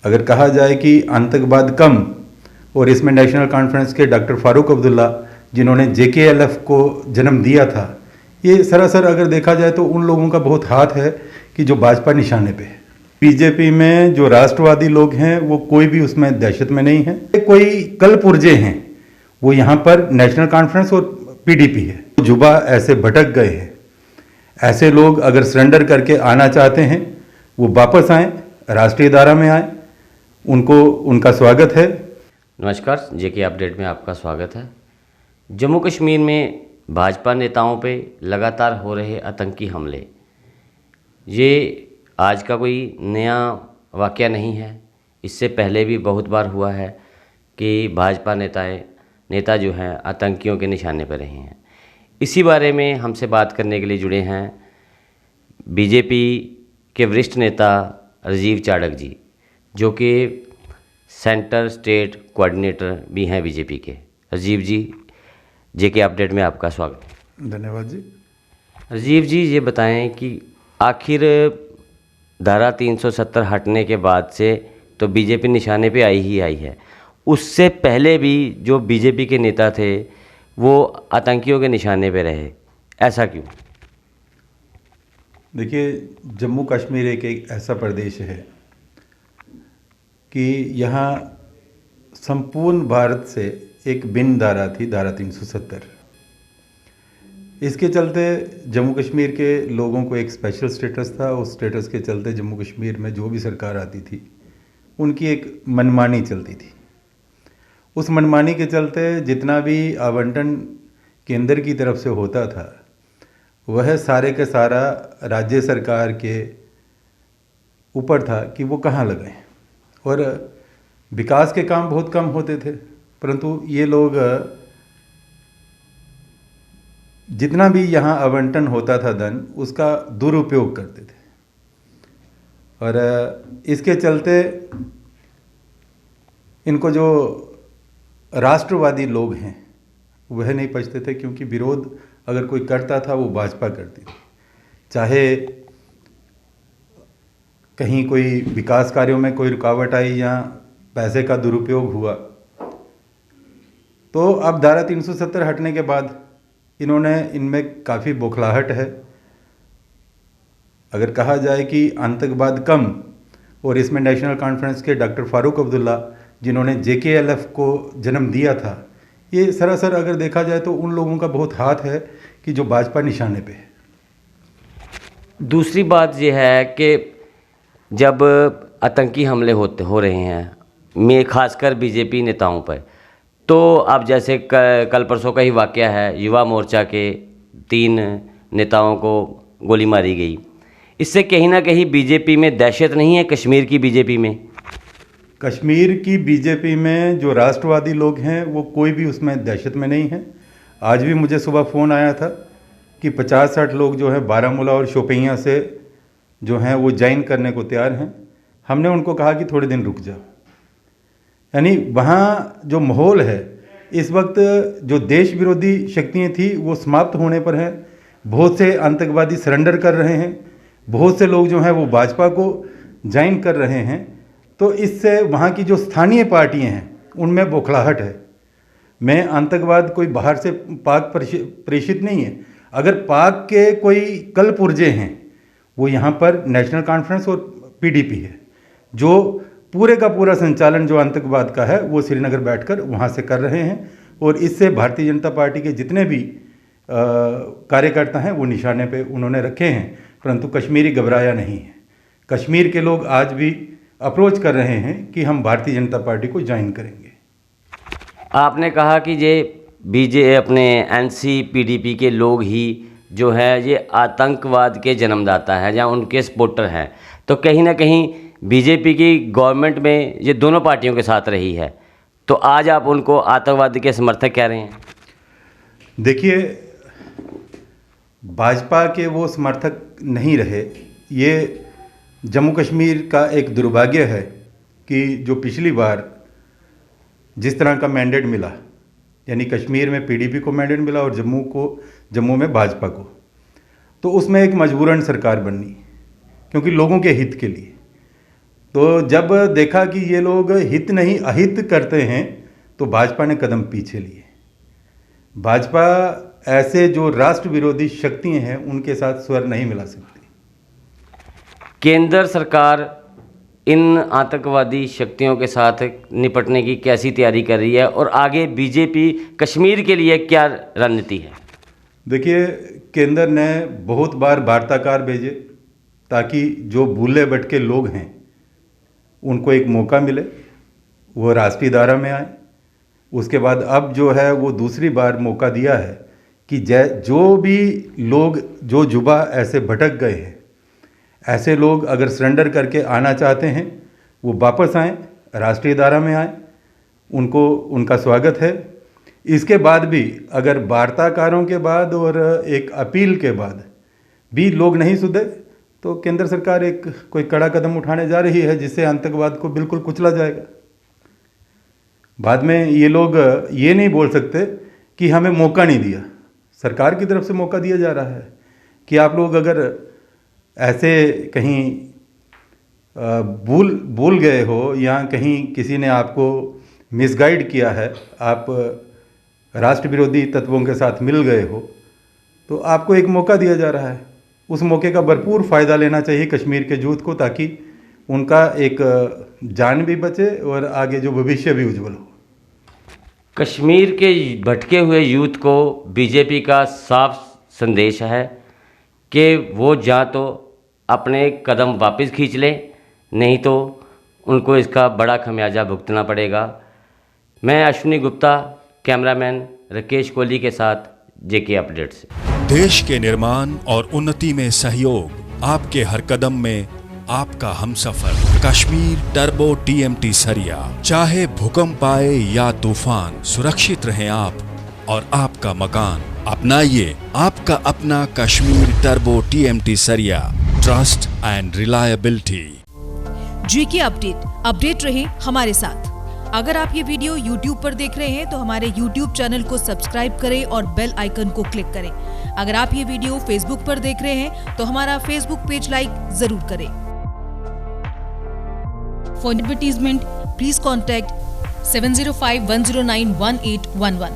अगर कहा जाए कि आतंकवाद कम, और इसमें नेशनल कॉन्फ्रेंस के डॉक्टर फारूक अब्दुल्ला जिन्होंने JKLF को जन्म दिया था, ये सरासर अगर देखा जाए तो उन लोगों का बहुत हाथ है कि जो भाजपा निशाने पे है। बीजेपी में जो राष्ट्रवादी लोग हैं वो कोई भी उसमें दहशत में नहीं है। कोई कल पुर्जे हैं वो यहाँ पर नेशनल कॉन्फ्रेंस और PDP है। जुबा ऐसे भटक गए हैं, ऐसे लोग अगर सरेंडर करके आना चाहते हैं वो वापस आएँ, राष्ट्रीय धारा में आएँ, उनको उनका स्वागत है। नमस्कार, JK अपडेट में आपका स्वागत है। जम्मू कश्मीर में भाजपा नेताओं पे लगातार हो रहे आतंकी हमले, ये आज का कोई नया वाक़या नहीं है। इससे पहले भी बहुत बार हुआ है कि भाजपा नेता जो हैं आतंकियों के निशाने पर रहे हैं। इसी बारे में हमसे बात करने के लिए जुड़े हैं BJP के वरिष्ठ नेता राजीव चाढक जी, जो कि सेंटर स्टेट कोऑर्डिनेटर भी हैं BJP के। राजीव जी, JK अपडेट में आपका स्वागत। धन्यवाद जी। राजीव जी, ये बताएं कि आखिर धारा 370 हटने के बाद से तो BJP निशाने पे आई है। उससे पहले भी जो BJP के नेता थे वो आतंकियों के निशाने पे रहे, ऐसा क्यों? देखिए, जम्मू कश्मीर एक ऐसा प्रदेश है कि यहाँ संपूर्ण भारत से एक भिन्न धारा थी, धारा 370। इसके चलते जम्मू कश्मीर के लोगों को एक स्पेशल स्टेटस था। उस स्टेटस के चलते जम्मू कश्मीर में जो भी सरकार आती थी उनकी एक मनमानी चलती थी। उस मनमानी के चलते जितना भी आवंटन केंद्र की तरफ से होता था वह सारे के सारा राज्य सरकार के ऊपर था कि वो कहाँ लगाएं, और विकास के काम बहुत कम होते थे। परंतु ये लोग जितना भी यहाँ आवंटन होता था धन, उसका दुरुपयोग करते थे, और इसके चलते इनको जो राष्ट्रवादी लोग हैं वह नहीं पछते थे, क्योंकि विरोध अगर कोई करता था वो भाजपा करती थी। चाहे कहीं कोई विकास कार्यों में कोई रुकावट आई या पैसे का दुरुपयोग हुआ, तो अब धारा 370 हटने के बाद इनमें काफ़ी बौखलाहट है। अगर कहा जाए कि आतंकवाद कम, और इसमें नेशनल कॉन्फ्रेंस के डॉक्टर फारूक अब्दुल्ला जिन्होंने JKLF को जन्म दिया था, ये सरासर अगर देखा जाए तो उन लोगों का बहुत हाथ है कि जो भाजपा निशाने पे है। दूसरी बात यह है कि जब आतंकी हमले हो रहे हैं में खासकर BJP नेताओं पर, तो अब जैसे कल परसों का ही वाक़या है, युवा मोर्चा के 3 नेताओं को गोली मारी गई। इससे कहीं ना कहीं BJP में दहशत नहीं है? कश्मीर की BJP में, कश्मीर की BJP में जो राष्ट्रवादी लोग हैं वो कोई भी उसमें दहशत में नहीं है। आज भी मुझे सुबह फ़ोन आया था कि 50-60 लोग जो है बारामूला और शोपियां से जो हैं वो ज्वाइन करने को तैयार हैं। हमने उनको कहा कि थोड़े दिन रुक जाओ। यानी वहाँ जो माहौल है इस वक्त, जो देश विरोधी शक्तियाँ थी वो समाप्त होने पर हैं। बहुत से आतंकवादी सरेंडर कर रहे हैं, बहुत से लोग जो हैं वो भाजपा को ज्वाइन कर रहे हैं। तो इससे वहाँ की जो स्थानीय पार्टियाँ हैं उनमें बौखलाहट है। मैं आतंकवाद कोई बाहर से पाक प्रेषित नहीं है। अगर पाक के कोई कल पुर्जे हैं वो यहाँ पर नेशनल कॉन्फ्रेंस और PDP है, जो पूरे का पूरा संचालन जो आतंकवाद का है वो श्रीनगर बैठकर वहाँ से कर रहे हैं। और इससे भारतीय जनता पार्टी के जितने भी कार्यकर्ता हैं वो निशाने पे उन्होंने रखे हैं। परंतु कश्मीरी घबराया नहीं है। कश्मीर के लोग आज भी अप्रोच कर रहे हैं कि हम भारतीय जनता पार्टी को ज्वाइन करेंगे। आपने कहा कि ये अपने NCPDP के लोग ही जो है ये आतंकवाद के जन्मदाता है या उनके सपोर्टर हैं, तो कहीं ना कहीं BJP की गवर्नमेंट में ये दोनों पार्टियों के साथ रही है, तो आज आप उनको आतंकवाद के समर्थक कह रहे हैं? देखिए, भाजपा के वो समर्थक नहीं रहे। ये जम्मू कश्मीर का एक दुर्भाग्य है कि जो पिछली बार जिस तरह का मैंडेट मिला, यानी कश्मीर में PDP को मैंडेट मिला और जम्मू में भाजपा को, तो उसमें एक मजबूरन सरकार बननी, क्योंकि लोगों के हित के लिए। तो जब देखा कि ये लोग हित नहीं अहित करते हैं तो भाजपा ने कदम पीछे लिए। भाजपा ऐसे जो राष्ट्र विरोधी शक्तियां हैं उनके साथ स्वर नहीं मिला सकती। केंद्र सरकार इन आतंकवादी शक्तियों के साथ निपटने की कैसी तैयारी कर रही है और आगे बीजेपी कश्मीर के लिए क्या रणनीति है? देखिए, केंद्र ने बहुत बार वार्ताकार भेजे ताकि जो भूले भटके लोग हैं उनको एक मौका मिले, वो राष्ट्रीय धारा में आए। उसके बाद अब जो है वो दूसरी बार मौका दिया है कि जो भी लोग जो जुबा ऐसे भटक गए हैं, ऐसे लोग अगर सरेंडर करके आना चाहते हैं वो वापस आएँ, राष्ट्रीय धारा में आएँ, उनको उनका स्वागत है। इसके बाद भी अगर वार्ताकारों के बाद और एक अपील के बाद भी लोग नहीं सुधरे तो केंद्र सरकार एक कोई कड़ा कदम उठाने जा रही है जिससे आतंकवाद को बिल्कुल कुचला जाएगा। बाद में ये लोग ये नहीं बोल सकते कि हमें मौका नहीं दिया। सरकार की तरफ से मौका दिया जा रहा है कि आप लोग अगर ऐसे कहीं भूल गए हो या कहीं किसी ने आपको मिसगाइड किया है, आप राष्ट्र विरोधी तत्वों के साथ मिल गए हो, तो आपको एक मौका दिया जा रहा है। उस मौके का भरपूर फ़ायदा लेना चाहिए कश्मीर के यूथ को, ताकि उनका एक जान भी बचे और आगे जो भविष्य भी उज्जवल हो। कश्मीर के भटके हुए यूथ को बीजेपी का साफ संदेश है कि वो या तो अपने कदम वापस खींच लें, नहीं तो उनको इसका बड़ा खमियाजा भुगतना पड़ेगा। मैं अश्विनी गुप्ता, कैमरामैन राकेश कोहली के साथ जेके अपडेट से। देश के निर्माण और उन्नति में सहयोग, आपके हर कदम में आपका हमसफर। कश्मीर टर्बो TMT सरिया। चाहे भूकंप आए या तूफान, सुरक्षित रहें आप और आपका मकान। अपनाइए आपका अपना कश्मीर टर्बो TMT सरिया। Trust and reliability. JK update रहे हमारे साथ। अगर आप ये वीडियो YouTube पर देख रहे हैं तो हमारे YouTube चैनल को सब्सक्राइब करें और बेल आइकन को क्लिक करें। अगर आप ये वीडियो Facebook पर देख रहे हैं तो हमारा Facebook पेज लाइक जरूर करें। For advertisement please contact 7051091811।